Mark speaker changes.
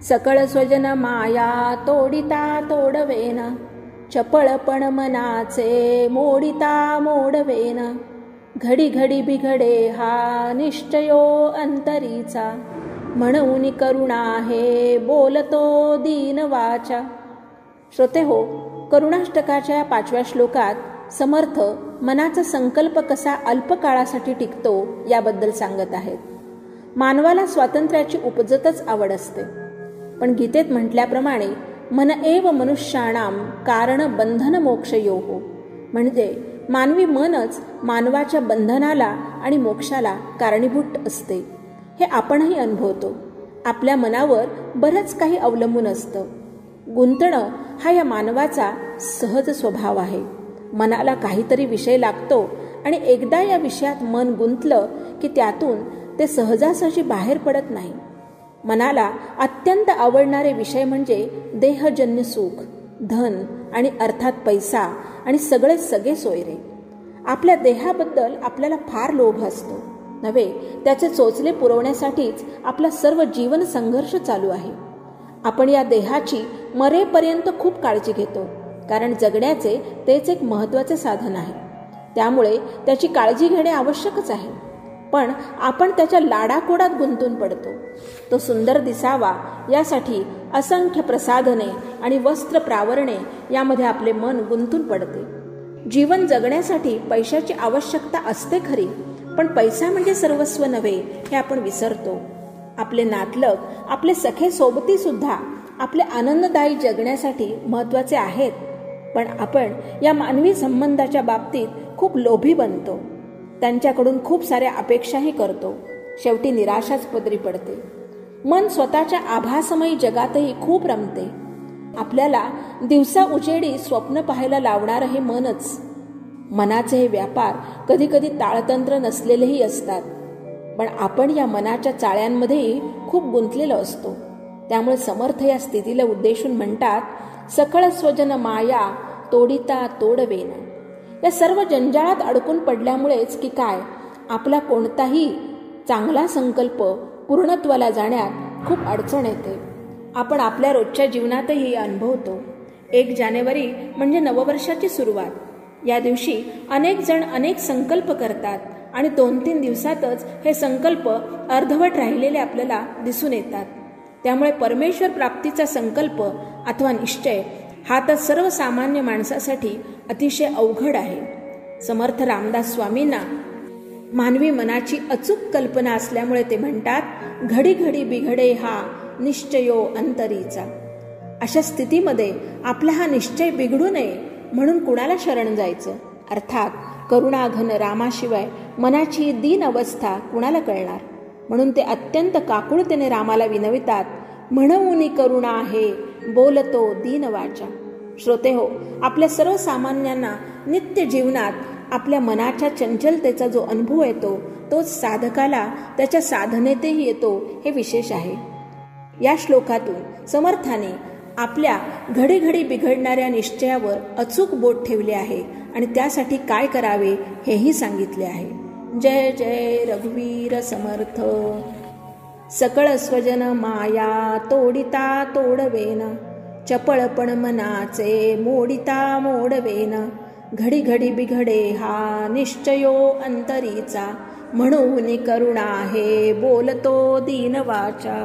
Speaker 1: सकळ स्वजन माया तोडिता तोडवेन, चपळपण मनाचे मोडिता मोडवेन, घडी घडी बिघडे हा निश्चयो अंतरीचा, म्हणून करुणा हे बोलतो दीन वाचा. श्रोते हो, करुणाष्टकाच्या 5व्या श्लोकात समर्थ मनाचा संकल्प कसा अल्पकाळासाठी टिकतो याबद्दल सांगत आहेत. मानवाला स्वातंत्र्याची उपजतच आवड असते, पण गीतेत म्हटल्याप्रमाणे मन एव मनुष्याणाम कारण बंधन मोक्षयोः, म्हणजे मानवी मनच मानवाच्या बंधनाला आणि मोक्षाला कारणीभूत असते. हे आपणही अनुभवतो. आपल्या मनावर बरंच काही अवलंबून असतं. गुंतणं हा या मानवाचा सहज स्वभाव आहे. मनाला काहीतरी विषय लागतो आणि एकदा या विषयात मन गुंतलं की त्यातून ते सहजासहजी बाहेर पडत नाही. मनाला अत्यंत आवडणारे विषय म्हणजे देहजन्य सुख, धन आणि अर्थात पैसा आणि सगळे सोयरे. आपल्या देहाबद्दल आपल्याला फार लोभ असतो नव्हे, त्याचे चोचले पुरवण्यासाठीच आपला सर्व जीवन संघर्ष चालू आहे. आपण या देहाची मरेपर्यंत खूप काळजी घेतो, कारण जगण्याचे तेच एक महत्त्वाचे साधन आहे. त्यामुळे त्याची काळजी घेणे आवश्यकच आहे. पण आपण त्याच्या लाडाकोडात गुंतून पडतो. तो सुंदर दिसावा यासाठी असंख्य प्रसाधने आणि वस्त्र प्रावरणे यामध्ये आपले मन गुंतून पडते. जीवन जगण्यासाठी पैशाची आवश्यकता असते खरी, पण पैसा म्हणजे सर्वस्व नव्हे हे आपण विसरतो. आपले नातलग, आपले सखे सोबती सुद्धा आपले आनंददायी जगण्यासाठी महत्त्वाचे आहेत, पण आपण या मानवी संबंधाच्या बाबतीत खूप लोभी बनतो. त्यांच्याकडून खूप साऱ्या अपेक्षाही करतो. शेवटी निराशाच पदरी पडते. मन स्वतःच्या आभासमयी जगातही खूप रमते. आपल्याला दिवसा उजेडी स्वप्न पाहायला लावणारं हे मनच. मनाचे हे व्यापार कधी कधी ताळतंत्र नसलेलेही असतात, पण आपण या मनाच्या चाळ्यांमध्येही खूप गुंतलेलो असतो. त्यामुळे समर्थ या स्थितीला उद्देशून म्हणतात, सकळ स्वजन माया तोडिता तोडवेन. या सर्व जंजाळात अडकून पडल्यामुळेच की काय, आपला कोणताही चांगला संकल्प पूर्णत्वाला जाण्यात खूप अडचण येते. आपण आपल्या रोजच्या जीवनातही अनुभवतो. 1 जानेवारी म्हणजे नववर्षाची सुरुवात. या दिवशी अनेक जण अनेक संकल्प करतात आणि 2-3 दिवसातच हे संकल्प अर्धवट राहिलेले आपल्याला दिसून येतात. त्यामुळे परमेश्वर प्राप्तीचा संकल्प अथवा निश्चय हा तर सर्वसामान्य माणसासाठी अतिशय अवघड आहे. समर्थ रामदास स्वामींना मानवी मनाची अचूक कल्पना असल्यामुळे ते म्हणतात, घडी घडी बिघडे हा निश्चयो अंतरीचा. अशा स्थितीमध्ये आपला हा निश्चय बिघडू नये म्हणून कुणाला शरण जायचं? अर्थात करुणाघन रामाशिवाय मनाची दीन अवस्था कुणाला कळणार? म्हणून ते अत्यंत काकुळतेने रामाला विनवितात, म्हणून करुणा आहे बोलतो दीन वाचा. श्रोते हो, आपल्या सर्वसामान्यांना नित्य जीवनात आपल्या मनाच्या चंचलतेचा जो अनुभव येतो तोच साधकाला त्याच्या साधनेतही येतो, हे विशेष आहे. या श्लोकातून समर्थाने आपल्या घडी घडी बिघडणाऱ्या निश्चयावर अचूक बोट ठेवले आहे आणि त्यासाठी काय करावे हेही सांगितले आहे. जय जय रघुवीर समर्थ. सकळ स्वजन माया तोडिता तोडवेन, चपळपण मनाचे मोडिता मोडवेन, घडी घडी बिघडे हा निश्चयो अंतरीचा, म्हणून करुणा हे बोलतो दीन वाचा.